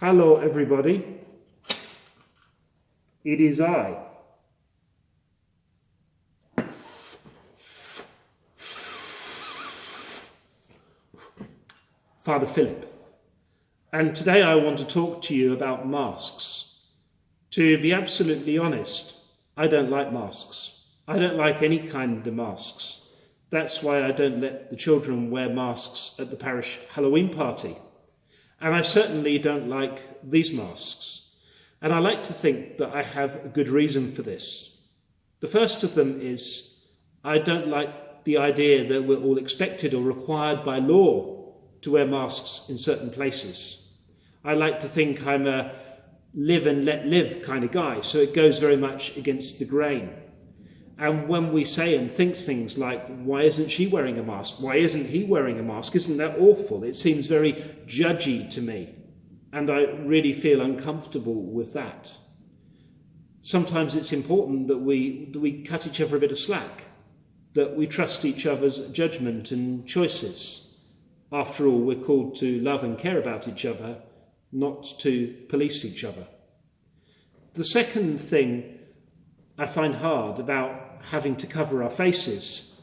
Hello everybody, it is I. Father Philip, and today I want to talk to you about masks. To be absolutely honest, I don't like masks. I don't like any kind of masks. That's why I don't let the children wear masks at the parish Halloween party. And I certainly don't like these masks. And I like to think that I have a good reason for this. The first of them is I don't like the idea that we're all expected or required by law to wear masks in certain places. I like to think I'm a live and let live kind of guy, so it goes very much against the grain. And when we say and think things like, why isn't she wearing a mask? Why isn't he wearing a mask? Isn't that awful? It seems very judgy to me. And I really feel uncomfortable with that. Sometimes it's important that we cut each other a bit of slack, that we trust each other's judgment and choices. After all, we're called to love and care about each other, not to police each other. The second thing I find hard about having to cover our faces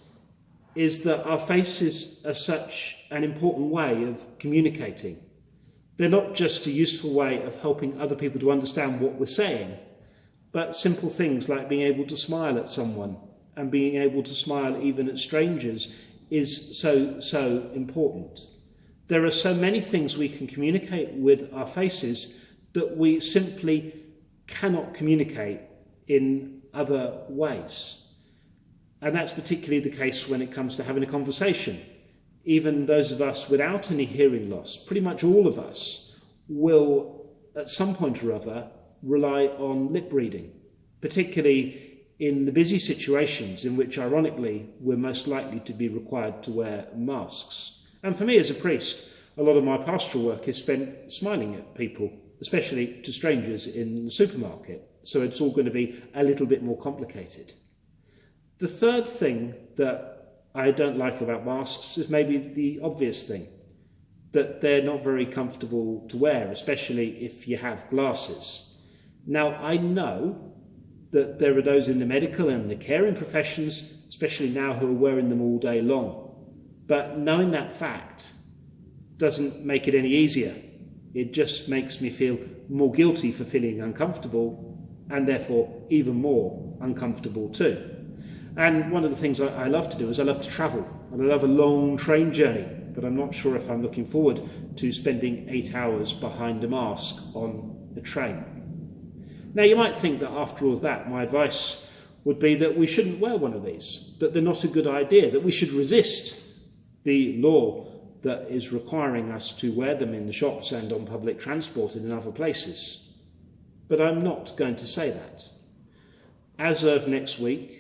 is that our faces are such an important way of communicating. They're not just a useful way of helping other people to understand what we're saying, but simple things like being able to smile at someone and being able to smile even at strangers is so important. There are so many things we can communicate with our faces that we simply cannot communicate in other ways. And that's particularly the case when it comes to having a conversation. Even those of us without any hearing loss, pretty much all of us, will at some point or other rely on lip reading, particularly in the busy situations in which, ironically, we're most likely to be required to wear masks. And for me as a priest, a lot of my pastoral work is spent smiling at people, especially to strangers in the supermarket. So it's all going to be a little bit more complicated. The third thing that I don't like about masks is maybe the obvious thing, that they're not very comfortable to wear, especially if you have glasses. Now, I know that there are those in the medical and the caring professions, especially now, who are wearing them all day long. But knowing that fact doesn't make it any easier. It just makes me feel more guilty for feeling uncomfortable, and therefore even more uncomfortable too. And one of the things I love to do is I love to travel, and I love a long train journey, but I'm not sure if I'm looking forward to spending 8 hours behind a mask on a train. Now, you might think that after all of that, my advice would be that we shouldn't wear one of these, that they're not a good idea, that we should resist the law that is requiring us to wear them in the shops and on public transport and in other places. But I'm not going to say that. As of next week,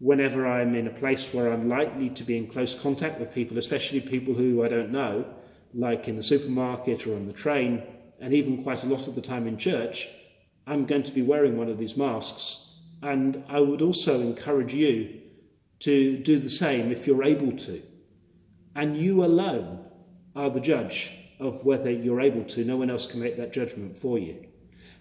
whenever I'm in a place where I'm likely to be in close contact with people, especially people who I don't know, like in the supermarket or on the train, and even quite a lot of the time in church, I'm going to be wearing one of these masks. And I would also encourage you to do the same if you're able to. And you alone are the judge of whether you're able to. No one else can make that judgment for you.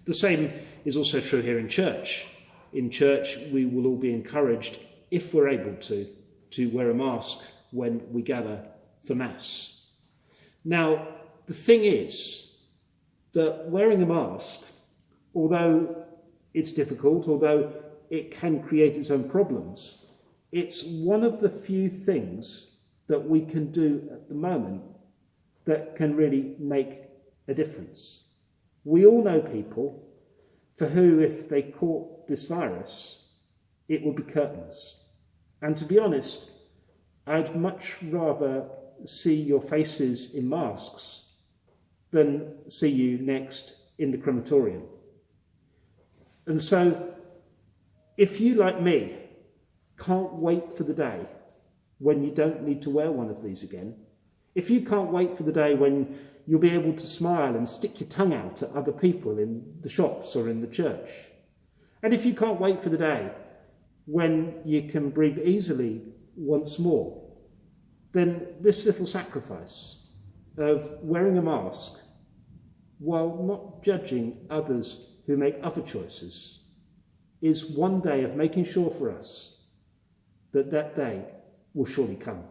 The same is also true here in church. In church, we will all be encouraged, if we're able to wear a mask when we gather for Mass. Now, the thing is that wearing a mask, although it's difficult, although it can create its own problems, it's one of the few things that we can do at the moment that can really make a difference. We all know people for who, if they caught this virus, it would be curtains. And to be honest, I'd much rather see your faces in masks than see you next in the crematorium. And so, if you, like me, can't wait for the day when you don't need to wear one of these again, if you can't wait for the day when you'll be able to smile and stick your tongue out at other people in the shops or in the church, and if you can't wait for the day when you can breathe easily once more, then this little sacrifice of wearing a mask while not judging others who make other choices, is one day of making sure for us that that day will surely come.